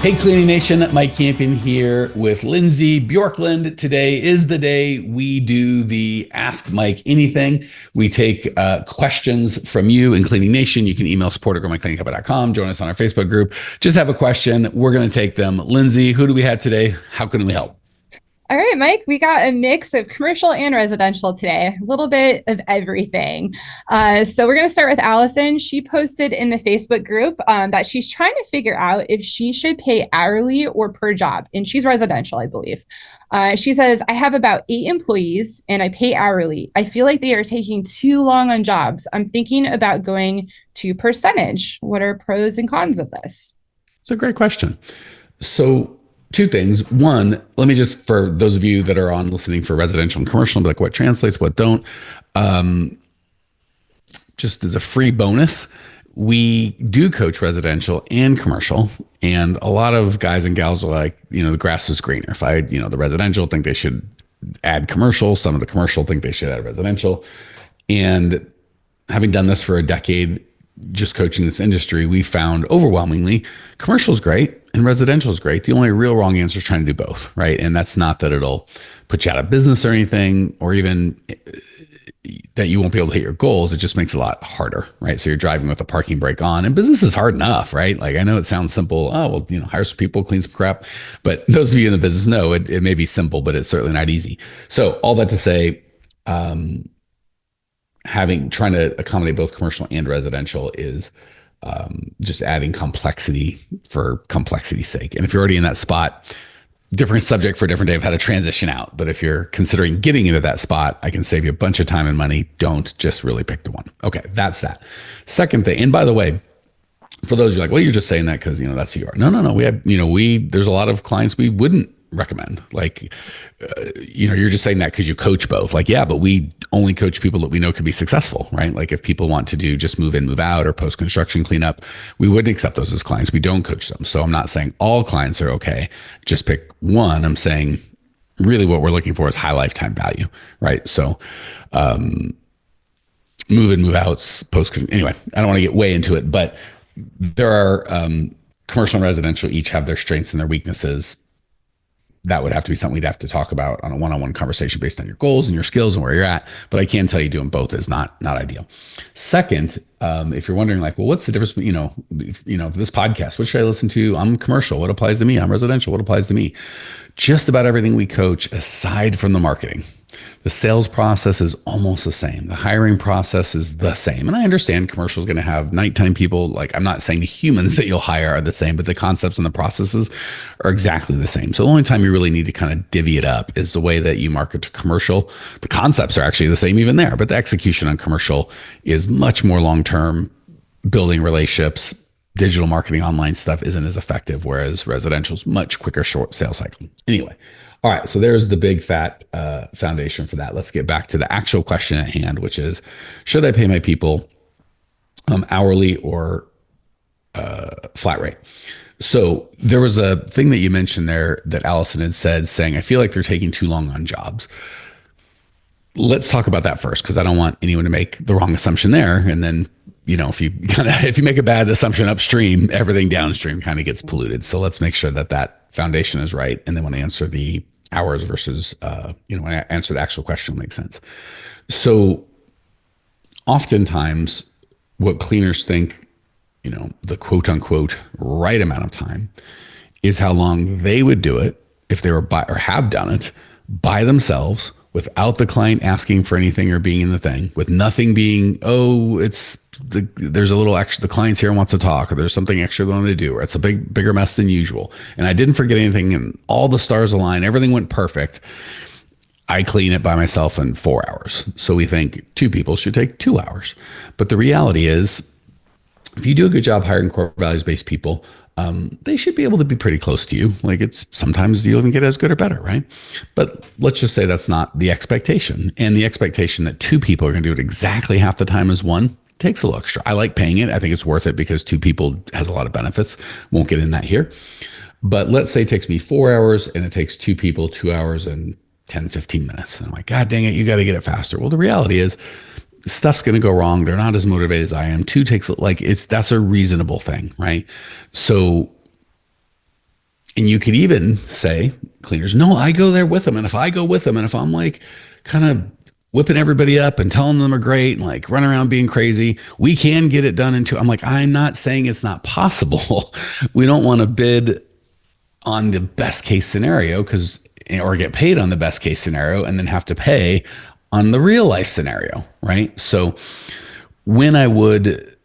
Hey, Cleaning Nation, Mike Campion here with Lindsay Bjorklund. Today is the day we do the Ask Mike Anything. We take questions from you in Cleaning Nation. You can email support@growmycleaningcompany.com. Join us on our Facebook group. Just have a question. We're going to take them. Lindsay, who do we have today? How can we help? All right, Mike, we got a mix of commercial and residential today, a little bit of everything. So we're going to start with Allison. She posted in the Facebook group that she's trying to figure out if she should pay hourly or per job. And she's residential, I believe. She says, I have about 8 employees and I pay hourly. I feel like they are taking too long on jobs. I'm thinking about going to percentage. What are pros and cons of this? It's a great question. So, two things. One, let me just, for those of you that are on listening for residential and commercial, be like, what translates, what don't. Just as a free bonus, we do coach residential and commercial. And a lot of guys and gals are like, the grass is greener. If the residential think they should add commercial, some of the commercial think they should add residential. And having done this for a decade, just coaching this industry, we found overwhelmingly commercial is great and residential is great. The only real wrong answer is trying to do both, right? And that's not that it'll put you out of business or anything, or even that you won't be able to hit your goals. It just makes it a lot harder, right? So you're driving with a parking brake on, and business is hard enough, right? Like, I know it sounds simple. Oh, well, hire some people, clean some crap. But those of you in the business know it may be simple, but it's certainly not easy. So all that to say, trying to accommodate both commercial and residential is just adding complexity for complexity's sake. And if you're already in that spot, different subject for a different day of how to transition out. But if you're considering getting into that spot, I can save you a bunch of time and money. Don't just really pick the one. Okay, that's that. Second thing, and by the way, for those of you like, well, you're just saying that because that's who you are. No. We have, there's a lot of clients we wouldn't recommend. Like, you're just saying that because you coach both. Like, yeah, but we only coach people that we know could be successful, right? Like, if people want to do just move in, move out, or post-construction cleanup, we wouldn't accept those as clients. We don't coach them. So I'm not saying all clients are okay. Just pick one. I'm saying really what we're looking for is high lifetime value, right? So, move in, move outs, anyway, I don't want to get way into it, but there are commercial and residential each have their strengths and their weaknesses. That would have to be something we'd have to talk about on a one-on-one conversation based on your goals and your skills and where you're at. But I can tell you doing both is not ideal. Second, if you're wondering like, well, what's the difference between, this podcast, what should I listen to? I'm commercial. What applies to me? I'm residential. What applies to me? Just about everything we coach aside from the marketing. The sales process is almost the same. The hiring process is the same. And I understand commercial is going to have nighttime people. Like, I'm not saying the humans that you'll hire are the same, but the concepts and the processes are exactly the same. So the only time you really need to kind of divvy it up is the way that you market to commercial. The concepts are actually the same even there, but the execution on commercial is much more long-term, building relationships. Digital marketing, online stuff isn't as effective, whereas residential is much quicker, short sales cycle. Anyway. All right, so there's the big fat foundation for that. Let's get back to the actual question at hand, which is, should I pay my people hourly or flat rate? So there was a thing that you mentioned there that Allison had said, saying, I feel like they're taking too long on jobs. Let's talk about that first, because I don't want anyone to make the wrong assumption there. And then, if you make a bad assumption upstream, everything downstream kind of gets polluted. So let's make sure that foundation is right. And then when I answer the hours versus, when I answer the actual question, will make sense. So oftentimes what cleaners think, the quote unquote right amount of time is how long they would do it if they were by or have done it by themselves without the client asking for anything or being in the thing, with nothing being, there's a little extra, the client's here and wants to talk, or there's something extra they want to do, or it's a bigger mess than usual. And I didn't forget anything and all the stars align, everything went perfect. I clean it by myself in 4 hours. So we think 2 people should take 2 hours. But the reality is, if you do a good job hiring core values-based people, they should be able to be pretty close to you. Like, it's sometimes you'll even get as good or better, right? But let's just say that's not the expectation. And the expectation that 2 people are going to do it exactly half the time as one takes a little extra. I like paying it. I think it's worth it because 2 people has a lot of benefits. Won't get in that here. But let's say it takes me 4 hours and it takes 2 people 2 hours and 10, 15 minutes. And I'm like, God dang it, you got to get it faster. Well, the reality is stuff's going to go wrong. They're not as motivated as I am. 2 takes, like, that's a reasonable thing, right? So And you could even say, cleaners, no, I go there with them. And if I go with them, and if I'm like kind of whipping everybody up and telling them are great and like running around being crazy, we can get it done in two. I'm like, I'm not saying it's not possible. We don't want to bid on the best case scenario because, or get paid on the best case scenario and then have to pay on the real life scenario, right? So when I would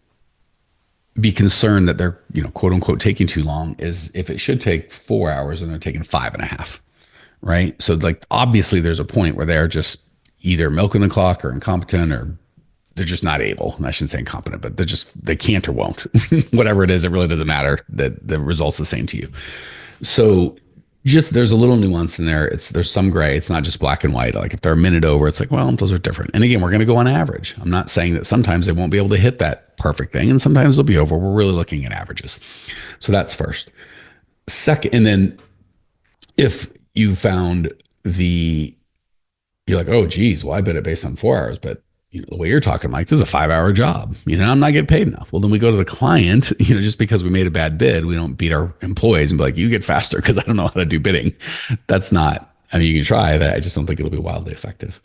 be concerned that they're, quote unquote, taking too long is if it should take 4 hours and they're taking 5.5, right? So like, obviously there's a point where they're just either milking the clock or incompetent, or they're just not able. And I shouldn't say incompetent, but they can't or won't. Whatever it is, it really doesn't matter. That the result's the same to you. So just there's a little nuance in there. There's some gray. It's not just black and white. Like if they're a minute over, it's like, well, those are different. And again, we're going to go on average. I'm not saying that sometimes they won't be able to hit that perfect thing, and sometimes they'll be over. We're really looking at averages. So that's first. Second, and then if you found you're like, oh, geez, well, I bid it based on 4 hours, but the way you're talking, Mike, this is a 5-hour job. I'm not getting paid enough. Well, then we go to the client, just because we made a bad bid, we don't beat our employees and be like, you get faster because I don't know how to do bidding. That's not, you can try it. I just don't think it'll be wildly effective.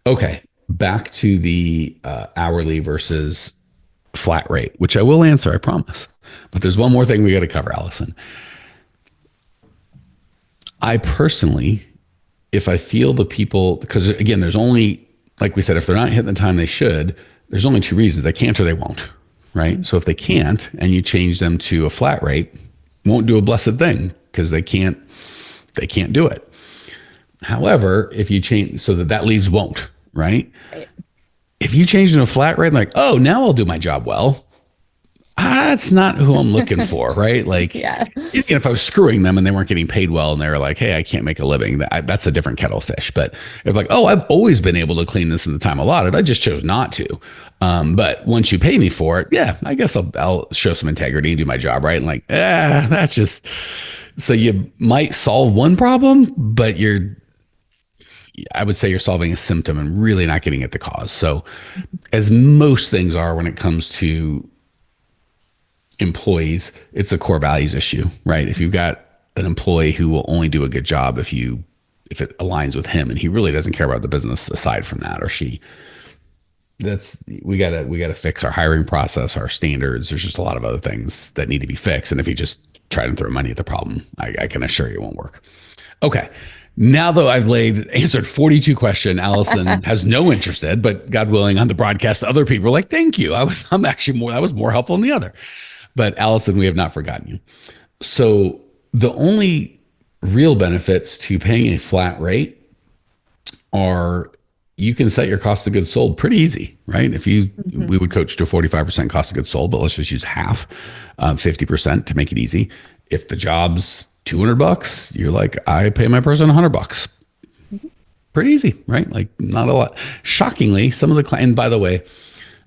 Okay. Back to the hourly versus flat rate, which I will answer, I promise. But there's one more thing we got to cover, Allison. I personally, if I feel the people, because again, there's only, like we said, if they're not hitting the time they should, there's only two reasons: they can't or they won't, right? So if they can't and you change them to a flat rate, won't do a blessed thing because they can't do it. However, if you change so that leaves won't, right? If you change to a flat rate, like, oh, now I'll do my job well. That's not who I'm looking for, right? Like, if I was screwing them and they weren't getting paid well and they were like, hey, I can't make a living, that's a different kettle of fish. But if like, oh, I've always been able to clean this in the time allotted, I just chose not to. But once you pay me for it, yeah, I guess I'll show some integrity and do my job right. And like, that's just, so you might solve one problem, but I would say you're solving a symptom and really not getting at the cause. So as most things are when it comes to employees, it's a core values issue, right? If you've got an employee who will only do a good job if it aligns with him and he really doesn't care about the business aside from that, or she, we gotta fix our hiring process, our standards. There's just a lot of other things that need to be fixed. And if you just try to throw money at the problem, I can assure you it won't work. Okay. Now, though, I've answered 42 questions. Allison has no interest in, but God willing, on the broadcast, other people are like, thank you. I'm actually that was more helpful than the other. But Allison, we have not forgotten you. So the only real benefits to paying a flat rate are you can set your cost of goods sold pretty easy, right? If we would coach to a 45% cost of goods sold, but let's just use half, 50% to make it easy. If the job's $200, you're like, I pay my person $100. Pretty easy, right? Like not a lot. Shockingly, some of the clients, and by the way,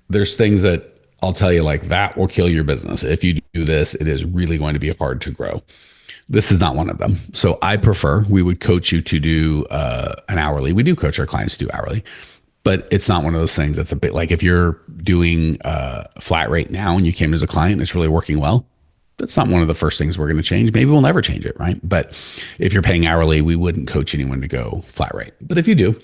there's things that I'll tell you like that will kill your business. If you do this, it is really going to be hard to grow. This is not one of them. So I prefer, we would coach you to do an hourly. We do coach our clients to do hourly, but it's not one of those things that's a bit like if you're doing a flat rate now and you came as a client and it's really working well, that's not one of the first things we're going to change. Maybe we'll never change it, right? But if you're paying hourly, we wouldn't coach anyone to go flat rate. But if you do,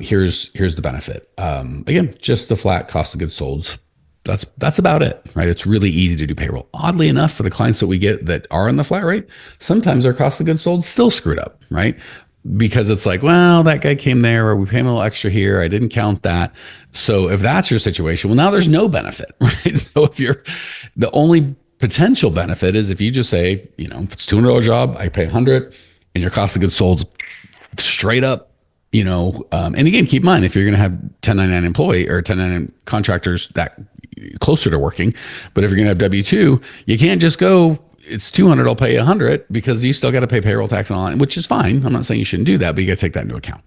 here's the benefit. Again, just the flat cost of goods sold. That's about it, right? It's really easy to do payroll. Oddly enough, for the clients that we get that are in the flat rate, sometimes their cost of goods sold still screwed up, right? Because it's like, well, that guy came there, or we pay him a little extra here. I didn't count that. So if that's your situation, well, now there's no benefit, right? So if the only potential benefit is if you just say, if it's $200 job, I pay 100, and your cost of goods sold straight up, and again, keep in mind, if you're going to have 1099 employee or 1099 contractors that closer to working, but if you're going to have W-2, you can't just go, it's 200, I'll pay 100, because you still got to pay payroll tax and all that, which is fine. I'm not saying you shouldn't do that, but you got to take that into account.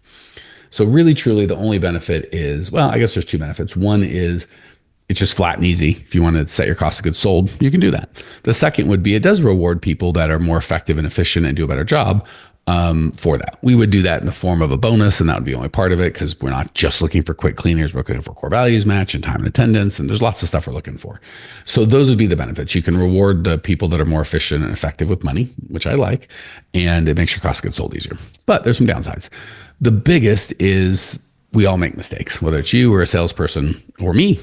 So really, truly, the only benefit is, well, I guess there's two benefits. One is It's just flat and easy. If you want to set your cost of goods sold, you can do that. The second would be it does reward people that are more effective and efficient and do a better job for that. We would do that in the form of a bonus, and that would be only part of it because we're not just looking for quick cleaners. We're looking for core values match and time and attendance, and there's lots of stuff we're looking for. So those would be the benefits. You can reward the people that are more efficient and effective with money, which I like, and it makes your cost of goods sold easier. But there's some downsides. The biggest is we all make mistakes, whether it's you or a salesperson or me.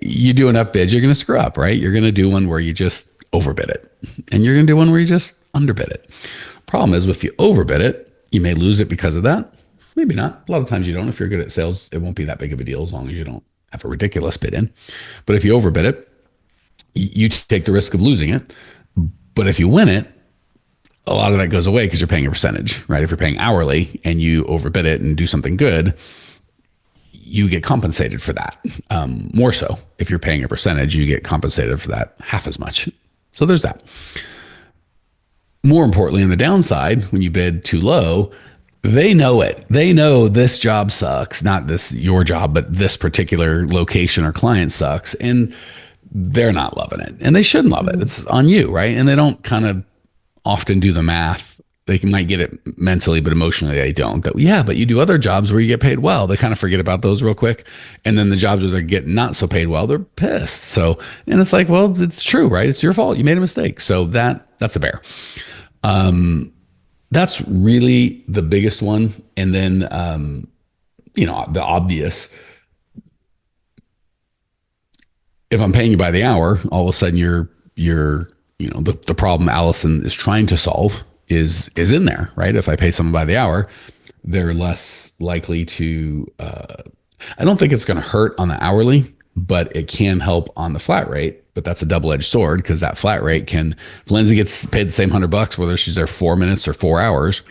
You do enough bids, you're going to screw up, right? You're going to do one where you just overbid it, and you're going to do one where you just underbid it. Problem is, if you overbid it, you may lose it because of that. Maybe not. A lot of times you don't. If you're good at sales, it won't be that big of a deal as long as you don't have a ridiculous bid in. But if you overbid it, you take the risk of losing it. But if you win it, a lot of that goes away because you're paying a percentage, right? If you're paying hourly and you overbid it and do something good, you get compensated for that. More so, if you're paying a percentage, you get compensated for that half as much. So there's that. More importantly, on the downside, when you bid too low, they know it. They know this job sucks, not this your job, but this particular location or client sucks, and they're not loving it, and they shouldn't love it. It's on you, right? And they don't kind of often do the math. They might get it mentally, but emotionally they don't. But yeah, but you do other jobs where you get paid well. They kind of forget about those real quick. And then the jobs where they're getting not so paid well, they're pissed. So, and it's like, well, it's true, right? It's your fault. You made a mistake. So that's a bear. That's really the biggest one. And then, the obvious, if I'm paying you by the hour, all of a sudden the problem Allison is trying to solve is in there, right? If I pay someone by the hour, they're less likely to, I don't think it's going to hurt on the hourly, but it can help on the flat rate. But that's a double-edged sword because that flat rate if Lindsay gets paid the same $100, whether she's there 4 minutes or 4 hours,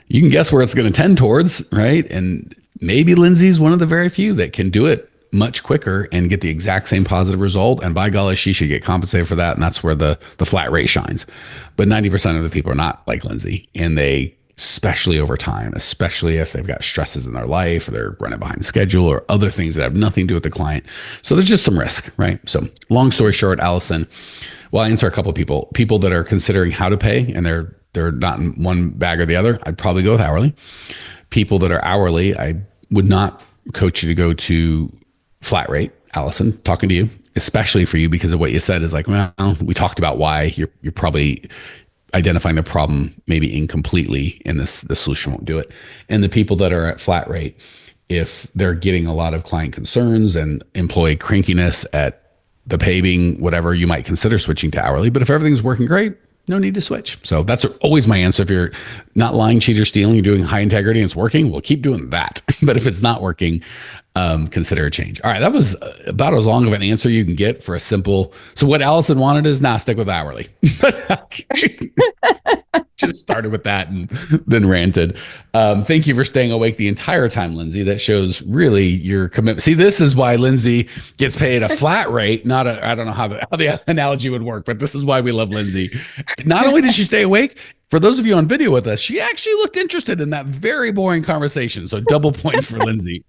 you can guess where it's going to tend towards, right? And maybe Lindsay's one of the very few that can do it much quicker and get the exact same positive result. And by golly, she should get compensated for that. And that's where the flat rate shines. But 90% of the people are not like Lindsay. And they, especially over time, especially if they've got stresses in their life or they're running behind schedule or other things that have nothing to do with the client. So there's just some risk, right? So long story short, Allison, well, I answer a couple of people that are considering how to pay and they're not in one bag or the other. I'd probably go with hourly. People that are hourly, I would not coach you to go to flat rate. Allison, talking to you, especially for you because of what you said is like, well, we talked about why you're probably identifying the problem maybe incompletely and the solution won't do it. And the people that are at flat rate, if they're getting a lot of client concerns and employee crankiness at the pay being whatever, you might consider switching to hourly. But if everything's working great, no need to switch. So that's always my answer. If you're not lying, cheat, or stealing, you're doing high integrity and it's working, well, keep doing that. But if it's not working, consider a change. All right. That was about as long of an answer you can get for a simple. So what Allison wanted is stick with hourly. Just started with that and then ranted. Thank you for staying awake the entire time, Lindsay. That shows really your commitment. See, this is why Lindsay gets paid a flat rate, not I don't know how the analogy would work, but this is why we love Lindsay. Not only did she stay awake, for those of you on video with us, she actually looked interested in that very boring conversation. So double points for Lindsay.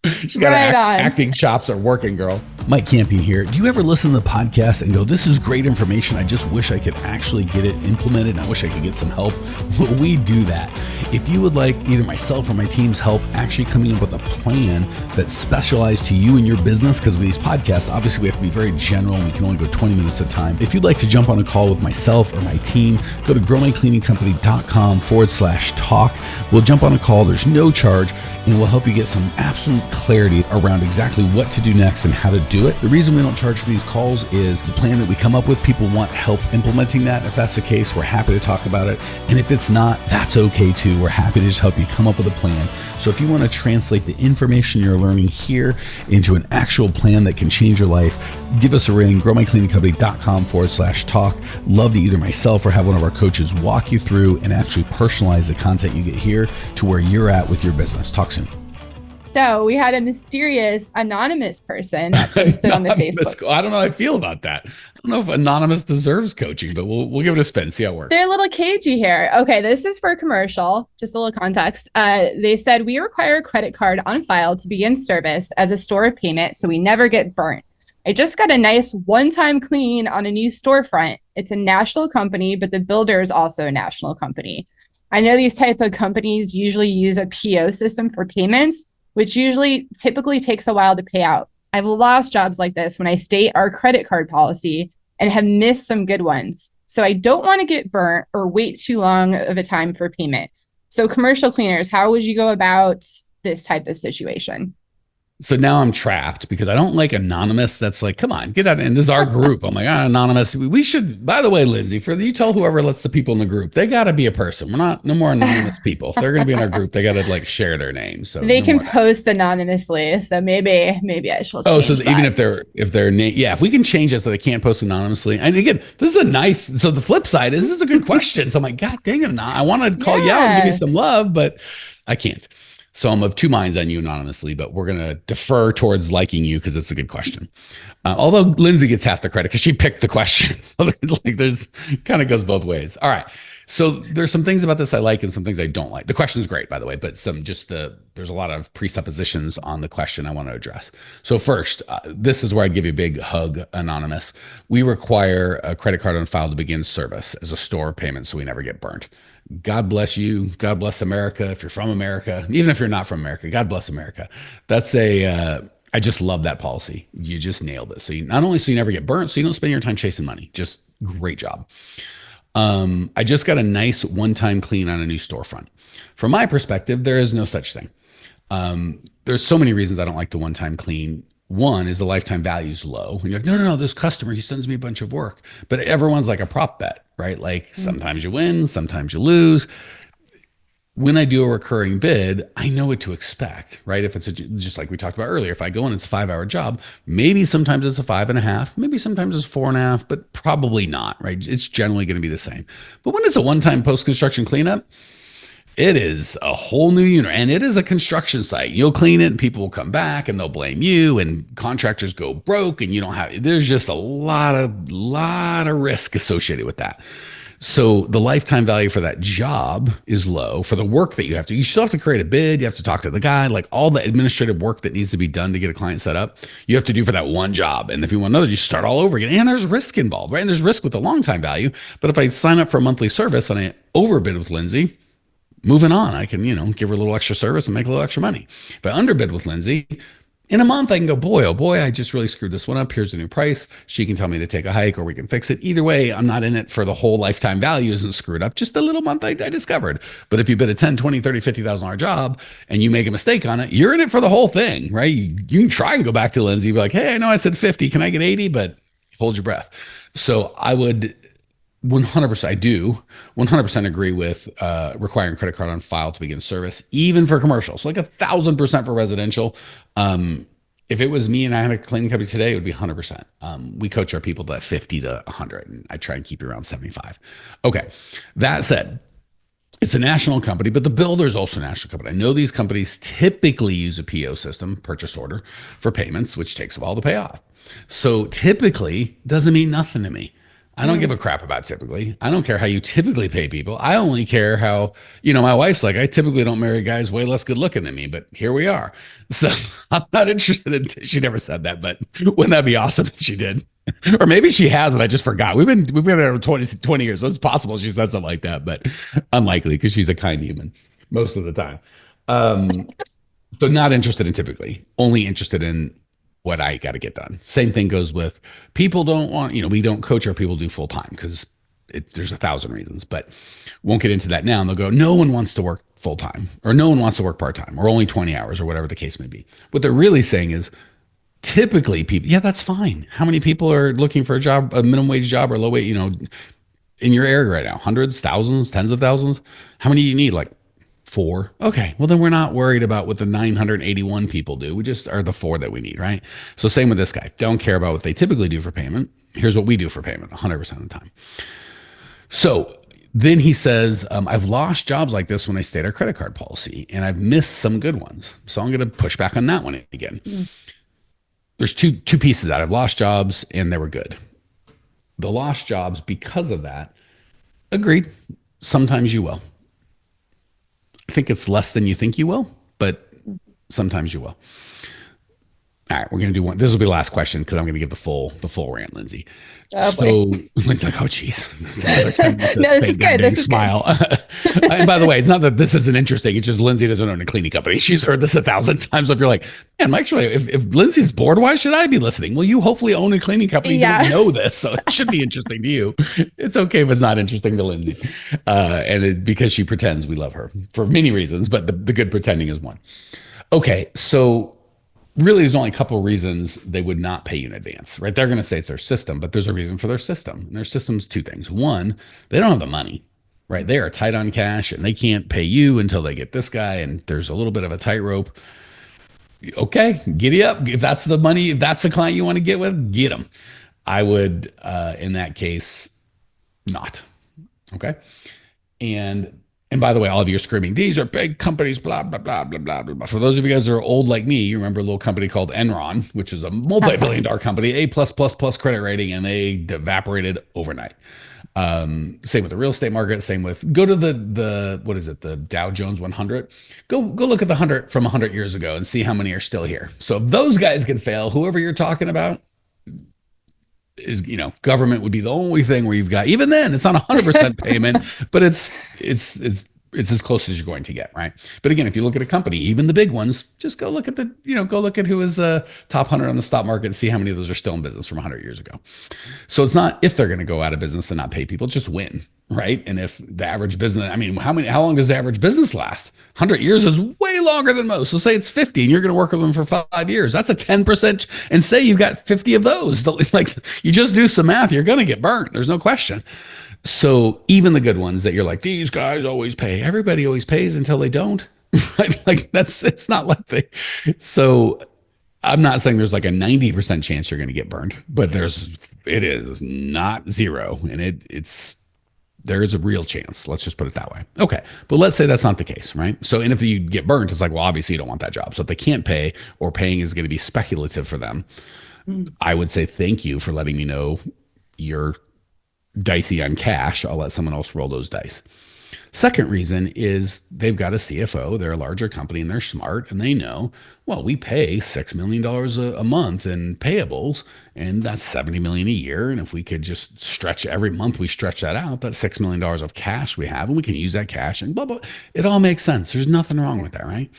She's got acting chops are working, girl. Mike Campion here. Do you ever listen to the podcast and go, this is great information. I just wish I could actually get it implemented. And I wish I could get some help. Well, we do that. If you would like either myself or my team's help actually coming up with a plan that's specialized to you and your business, because with these podcasts, obviously we have to be very general and we can only go 20 minutes at a time. If you'd like to jump on a call with myself or my team, go to growmycleaningcompany.com/talk. We'll jump on a call. There's no charge. And we'll help you get some absolute clarity around exactly what to do next and how to do it. The reason we don't charge for these calls is the plan that we come up with, people want help implementing that. If that's the case, we're happy to talk about it. And if it's not, that's okay too. We're happy to just help you come up with a plan. So if you want to translate the information you're learning here into an actual plan that can change your life, give us a ring, growmycleaningcompany.com/talk. Love to either myself or have one of our coaches walk you through and actually personalize the content you get here to where you're at with your business. Talk soon. So we had a mysterious anonymous person that posted on the Facebook. I don't know how I feel about that. I don't know if anonymous deserves coaching, but we'll give it a spin, see how it works. They're a little cagey here. Okay, this is for commercial. Just a little context. They said we require a credit card on file to begin service as a store of payment, so we never get burnt. I just got a nice one-time clean on a new storefront. It's a national company, but the builder is also a national company. I know these type of companies usually use a PO system for payments, which usually typically takes a while to pay out. I've lost jobs like this when I state our credit card policy and have missed some good ones. So I don't want to get burnt or wait too long of a time for payment. So commercial cleaners, how would you go about this type of situation? So now I'm trapped because I don't like anonymous. That's like, come on, get out. And this is our group. I'm like, anonymous. We should, by the way, Lindsay, for you tell whoever lets the people in the group, they got to be a person. We're not, no more anonymous people. If they're going to be in our group, they got to like share their name. So they can post anonymously. So maybe I should. Oh, so even if they're yeah, if we can change it so they can't post anonymously. And again, this is a nice, so the flip side is this is a good question. So I'm like, God dang it. I want to call you out and give you some love, but I can't. So I'm of two minds on you anonymously, but we're going to defer towards liking you because it's a good question. Although Lindsay gets half the credit because she picked the question. So like there's kind of goes both ways. All right. So there's some things about this I like and some things I don't like. The question's great, by the way, but there's a lot of presuppositions on the question I want to address. So first, this is where I'd give you a big hug, anonymous. We require a credit card on file to begin service as a store payment so we never get burnt. God bless you. God bless America. If you're from America, even if you're not from America, God bless America. I just love that policy. You just nailed it. So not only so you never get burnt, so you don't spend your time chasing money. Just great job. I just got a nice one-time clean on a new storefront. From my perspective, there is no such thing. There's so many reasons I don't like the one-time clean. One is the lifetime value is low. And you're like, no, this customer, he sends me a bunch of work. But everyone's like a prop bet, right? Like sometimes you win, sometimes you lose. When I do a recurring bid, I know what to expect, right? If it's just like we talked about earlier, if I go in, it's a 5-hour job, maybe sometimes it's a 5.5, maybe sometimes it's 4.5, but probably not, right? It's generally going to be the same. But when it's a one-time post-construction cleanup, it is a whole new unit, and it is a construction site. You'll clean it and people will come back and they'll blame you, and contractors go broke, and there's just a lot of risk associated with that. So the lifetime value for that job is low for the work that you still have to create a bid. You have to talk to the guy, like all the administrative work that needs to be done to get a client set up, you have to do for that one job. And if you want another, you start all over again. And there's risk involved, right? And there's risk with the long time value. But if I sign up for a monthly service and I overbid with Lindsay, moving on, I can, give her a little extra service and make a little extra money. If I underbid with Lindsay, in a month, I can go, boy, oh boy, I just really screwed this one up. Here's the new price. She can tell me to take a hike or we can fix it. Either way, I'm not in it for the whole lifetime value isn't screwed up. Just a little month I discovered. But if you bid a 10, 20, 30, $50,000 job and you make a mistake on it, you're in it for the whole thing, right? You can try and go back to Lindsay and be like, hey, I know I said 50. Can I get 80? But hold your breath. So I would 100%, I do 100% agree with requiring credit card on file to begin service, even for commercials. So like 1,000% for residential. If it was me and I had a cleaning company today, it would be 100%. We coach our people to 50 to 100, and I try and keep it around 75. Okay, that said, it's a national company, but the builder is also a national company. I know these companies typically use a PO system, purchase order, for payments, which takes a while to pay off. So typically doesn't mean nothing to me. I don't give a crap about typically. I don't care how you typically pay people. I only care how, my wife's like, I typically don't marry guys way less good looking than me, but here we are. So I'm not interested in, she never said that, but wouldn't that be awesome if she did? Or maybe she has and I just forgot. We've been there 20 years, so it's possible she said something like that, but unlikely because she's a kind human most of the time. So not interested in typically, only interested in what I got to get done. Same thing goes with people don't want, we don't coach our people do full time because there's 1,000 reasons, but won't get into that now. And they'll go, no one wants to work full time or no one wants to work part time or only 20 hours or whatever the case may be. What they're really saying is typically people, yeah, that's fine. How many people are looking for a job, a minimum wage job or low wage, in your area right now? Hundreds, thousands, tens of thousands? How many do you need? Like 4. Okay. Well, then we're not worried about what the 981 people do. We just are the 4 that we need, right? So same with this guy. Don't care about what they typically do for payment. Here's what we do for payment 100% of the time. So Then he says, I've lost jobs like this when I state our credit card policy, and I've missed some good ones. So I'm going to push back on that one again. Mm. There's two pieces of that. I've lost jobs and they were good. The lost jobs because of that, agreed. Sometimes you will. I think it's less than you think you will, but sometimes you will. All right, we're going to do one. This will be the last question because I'm going to give the full rant, Lindsay. Oh, So it's like, oh, geez. No, this is good. This is smile. And by the way, it's not that this isn't interesting. It's just Lindsay doesn't own a cleaning company. She's heard this 1,000 times. If you're like, man, actually, if Lindsay's bored, why should I be listening? Well, you hopefully own a cleaning company. You don't know this, so it should be interesting to you. It's okay if it's not interesting to Lindsay. Because she pretends we love her for many reasons, but the good pretending is one. Okay, so really there's only a couple of reasons they would not pay you in advance, right? They're going to say it's their system, but there's a reason for their system. And their system's two things. One, they don't have the money, right? They are tight on cash and they can't pay you until they get this guy. And there's a little bit of a tightrope. Okay, giddy up. If that's the money, if that's the client you want to get with, get them. I would, in that case, not. Okay. And by the way, all of you are screaming, these are big companies, blah, blah, blah, blah, blah, blah. For those of you guys that are old like me, you remember a little company called Enron, which is a multi-billion-dollar company, A+++ credit rating, and they evaporated overnight. Same with the real estate market. Same with, go to the what is it, the Dow Jones 100. Go look at the 100 from 100 years ago and see how many are still here. So if those guys can fail, whoever you're talking about, is, government would be the only thing where you've got, even then it's not 100% payment, but it's as close as you're going to get, right? But again, if you look at a company, even the big ones, just go look at go look at who is top 100 on the stock market and see how many of those are still in business from 100 years ago. So it's not if they're going to go out of business and not pay people, just when, right? And if the average business, how long does the average business last? 100 years is way longer than most. So say it's 50 and you're going to work with them for 5 years. That's a 10%. And say you've got 50 of those. Like, you just do some math, you're going to get burnt. There's no question. So even the good ones that you're like, these guys always pay. Everybody always pays until they don't. Right? Like it's not like so I'm not saying there's like a 90% chance you're going to get burned, but it is not zero. And there is a real chance. Let's just put it that way. Okay. But let's say that's not the case, right? So, and if you get burnt, it's like, well, obviously you don't want that job. So if they can't pay or paying is going to be speculative for them, I would say, thank you for letting me know you're dicey on cash. I'll let someone else roll those dice. Second reason is they've got a CFO. They're a larger company and they're smart and they know, well, we pay $6 million a month in payables and that's $70 million a year. And if we could just stretch every month, we stretch that out, that's $6 million of cash we have and we can use that cash and blah, blah. It all makes sense. There's nothing wrong with that, right?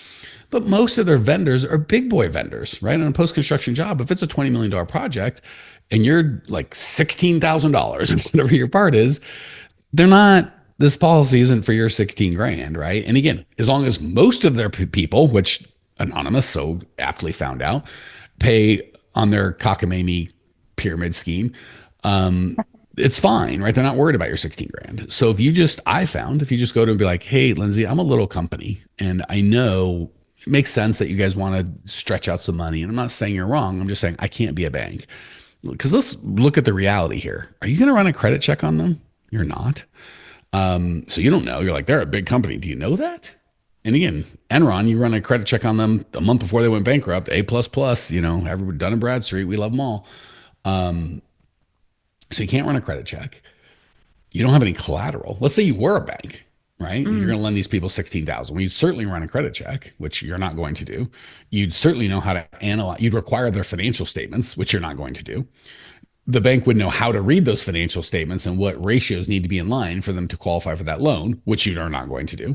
But most of their vendors are big boy vendors, right? On a post-construction job, if it's a $20 million project and you're like $16,000, whatever your part is, this policy isn't for your 16 grand, right? And again, as long as most of their people, which Anonymous so aptly found out, pay on their cockamamie pyramid scheme, it's fine, right? They're not worried about your 16 grand. So if you just go to and be like, hey, Lindsay, I'm a little company and I know it makes sense that you guys want to stretch out some money. And I'm not saying you're wrong. I'm just saying I can't be a bank. Because let's look at the reality here. Are you going to run a credit check on them? You're not. So you don't know. You're like, they're a big company. Do you know that? And again, Enron, you run a credit check on them the month before they went bankrupt, A++, everybody Dun & Bradstreet, we love them all. So you can't run a credit check. You don't have any collateral. Let's say you were a bank, right? You're going to lend these people 16,000. Well, you'd certainly run a credit check, which you're not going to do. You'd certainly know how to analyze. You'd require their financial statements, which you're not going to do. The bank would know how to read those financial statements and what ratios need to be in line for them to qualify for that loan, which you are not going to do.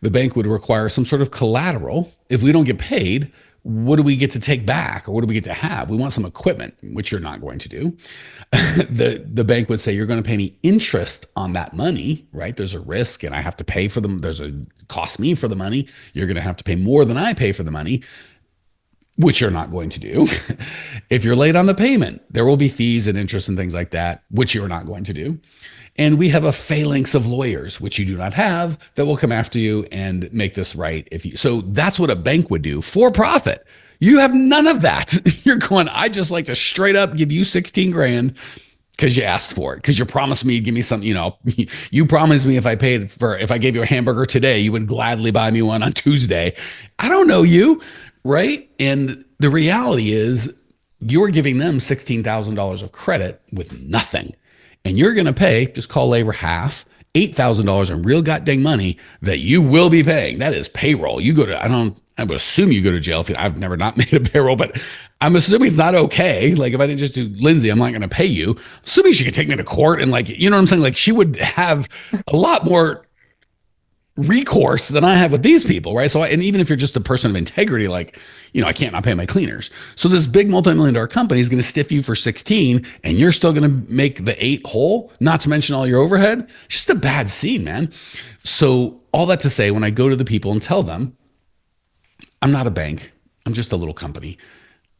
The bank would require some sort of collateral. If we don't get paid, what do we get to take back or what do we get to have? We want some equipment, which you're not going to do. The bank would say, you're going to pay me interest on that money, right? There's a risk and I have to pay for them. There's a cost me for the money. You're going to have to pay more than I pay for the money, which you're not going to do. If you're late on the payment, there will be fees and interest and things like that, which you're not going to do. And we have a phalanx of lawyers, which you do not have, that will come after you and make this right. So that's what a bank would do for profit. You have none of that. You're going, I just like to straight up give you 16 grand because you asked for it, because you promised me you'd give me some, you promised me if I gave you a hamburger today, you would gladly buy me one on Tuesday. I don't know you, right? And the reality is you're giving them $16,000 of credit with nothing. And you're going to pay, just call labor half, $8,000 in real goddamn money that you will be paying. That is payroll. I would assume you go to jail if I've never not made a payroll, but I'm assuming it's not okay. Like if I didn't just do Lindsay, I'm not going to pay you. Assuming she could take me to court and you know what I'm saying? Like she would have a lot more recourse than I have with these people, right? And even if you're just a person of integrity, I can't not pay my cleaners. So this big multi-million-dollar company is going to stiff you for 16 and you're still going to make the 8 whole, not to mention all your overhead. It's just a bad scene, man. So all that to say, when I go to the people and tell them, I'm not a bank, I'm just a little company.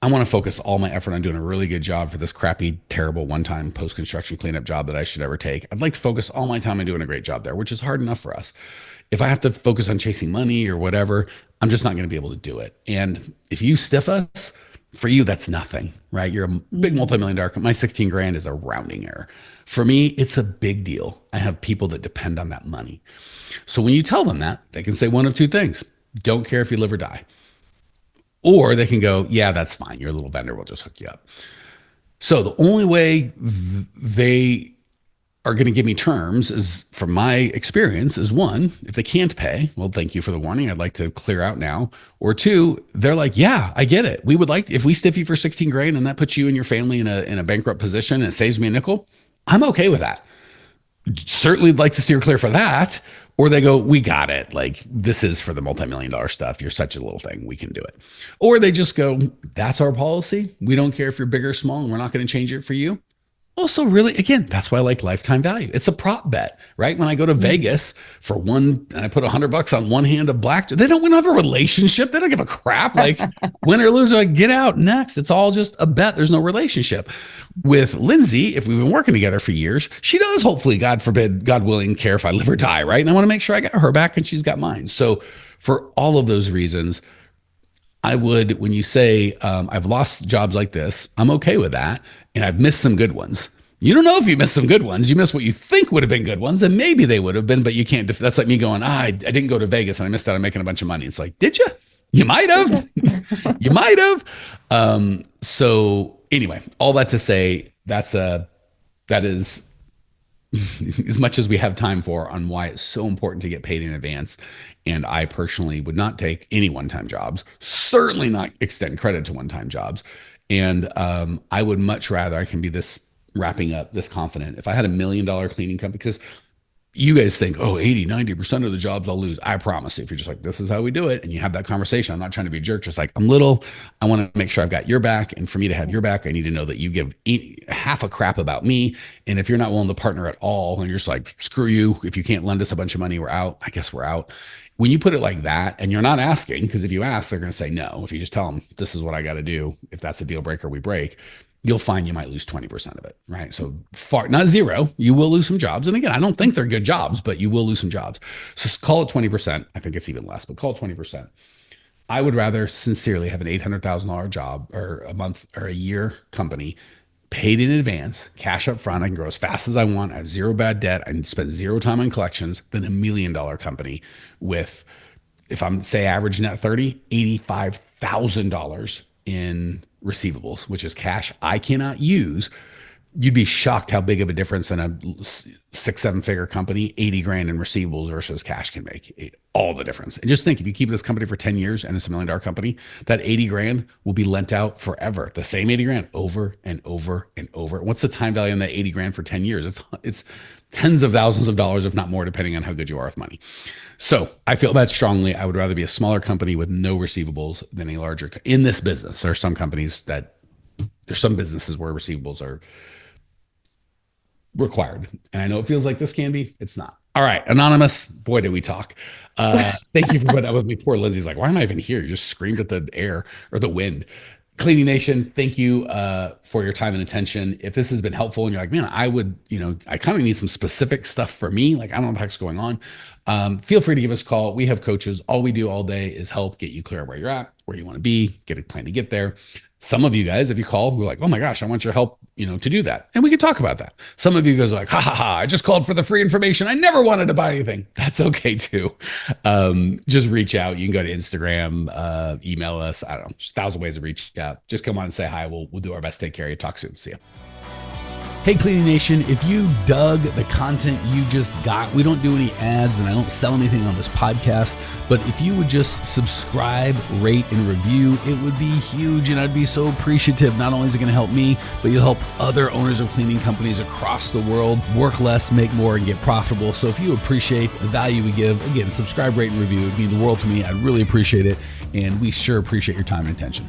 I want to focus all my effort on doing a really good job for this crappy, terrible one-time post-construction cleanup job that I should ever take. I'd like to focus all my time on doing a great job there, which is hard enough for us. If I have to focus on chasing money or whatever, I'm just not going to be able to do it. And if you stiff us, for you, that's nothing, right? You're a big multi-million-dollar. My 16 grand is a rounding error. For me, it's a big deal. I have people that depend on that money. So when you tell them that, they can say one of two things. Don't care if you live or die. Or they can go, yeah, that's fine. Your little vendor will just hook you up. So the only way they are going to give me terms is, from my experience, is one, if they can't pay, well, thank you for the warning. I'd like to clear out now. Or two, they're like, yeah, I get it. We would like, if we stiff you for 16 grand and that puts you and your family in a bankrupt position and it saves me a nickel, I'm okay with that. Certainly like to steer clear for that. Or they go, we got it. Like, this is for the multi-million-dollar stuff. You're such a little thing. We can do it. Or they just go, that's our policy. We don't care if you're big or small, and we're not going to change it for you. Also, really, again, that's why I like lifetime value. It's a prop bet, right? When I go to Vegas for one, and I put $100 on one hand of black, they don't have a relationship. They don't give a crap. Like, win or lose, like, get out next. It's all just a bet. There's no relationship. With Lindsay, if we've been working together for years, she does, hopefully, God forbid, God willing, care if I live or die, right? And I want to make sure I got her back and she's got mine. So for all of those reasons, I would, when you say, I've lost jobs like this, I'm okay with that. And I've missed some good ones. You don't know if you missed some good ones. You missed what you think would have been good ones, and maybe they would have been, but you can't. That's like me going, I didn't go to Vegas and I missed out on making a bunch of money. It's like, did you? You might have. You might have. So anyway, all that to say, that is as much as we have time for on why it's so important to get paid in advance. And I personally would not take any one-time jobs, certainly not extend credit to one-time jobs. And I would much rather, I can be this wrapping up this confident, if I had $1 million cleaning company, because you guys think, oh, 80-90% of the jobs I'll lose. I promise you, if you're just like, this is how we do it, and you have that conversation, I'm not trying to be a jerk, just like, I want to make sure I've got your back. And for me to have your back, I need to know that you give half a crap about me. And if you're not willing to partner at all, and you're just like, screw you, if you can't lend us a bunch of money, we're out. I guess we're out. When you put it like that, and you're not asking, because if you ask, they're going to say no. If you just tell them, this is what I got to do, if that's a deal breaker, we break, you'll find you might lose 20% of it, right? So far, not zero, you will lose some jobs. And again, I don't think they're good jobs, but you will lose some jobs. So call it 20%. I think it's even less, but call it 20%. I would rather sincerely have an $800,000 job or a month or a year company paid in advance, cash up front. I can grow as fast as I want. I have zero bad debt. I spend zero time on collections than $1 million company with, if I'm say average net 30, $85,000 in receivables, which is cash I cannot use. You'd be shocked how big of a difference in a 6-7 figure company, 80 grand in receivables versus cash can make all the difference. And just think, if you keep this company for 10 years and it's $1 million company, that 80 grand will be lent out forever. The same 80 grand over and over and over. What's the time value on that 80 grand for 10 years? It's tens of thousands of dollars, if not more, depending on how good you are with money. So I feel that strongly. I would rather be a smaller company with no receivables than a larger in this business. There are some companies there's some businesses where receivables are required. And I know it feels like this can be, it's not. All right, anonymous, boy, did we talk. Thank you for putting up with me. Poor Lindsay's like, why am I even here? You just screamed at the air or the wind. Cleaning Nation, thank you for your time and attention. If this has been helpful and you're like, man, I kind of need some specific stuff for me. Like, I don't know what the heck's going on. Feel free to give us a call. We have coaches. All we do all day is help get you clear where you're at, where you want to be, get a plan to get there. Some of you guys, if you call, we're like, oh my gosh, I want your help, to do that. And we can talk about that. Some of you guys are like, ha ha ha, I just called for the free information. I never wanted to buy anything. That's okay too. Just reach out. You can go to Instagram, email us. I don't know, just 1,000 ways to reach out. Just come on and say hi. We'll do our best to take care of you. Talk soon. See ya. Hey, Cleaning Nation, if you dug the content you just got, we don't do any ads and I don't sell anything on this podcast, but if you would just subscribe, rate, and review, it would be huge and I'd be so appreciative. Not only is it going to help me, but you'll help other owners of cleaning companies across the world work less, make more, and get profitable. So if you appreciate the value we give, again, subscribe, rate, and review. It'd mean the world to me. I'd really appreciate it. And we sure appreciate your time and attention.